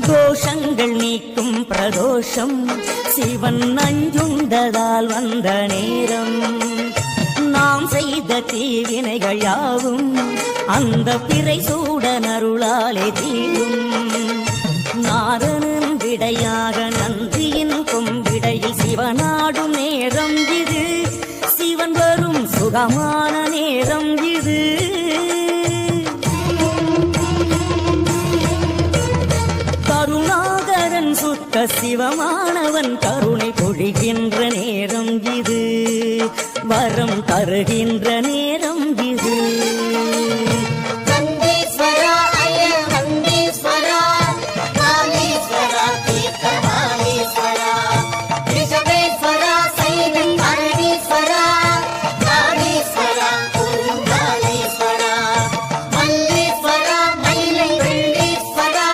தோஷங்கள் நீக்கும் பிரதோஷம் சிவன் நஞ்சுண்டதால் வந்த நேரம். நாம் செய்த தீவினைகள் யாவும் அந்த பிறை சூடன் அருளாலே தீரும். நாரணன் விடையாக நந்தியின் கொம்பிடையில் சிவனாடும் நேரம் இது. சிவன் வரும் சுகமான நேரம் இது. கருணாகரன் சுத்த சிவமானவன் கருணை பொழிகின்ற நேரம் இது. வரம் தருகின்ற நேரம் இது.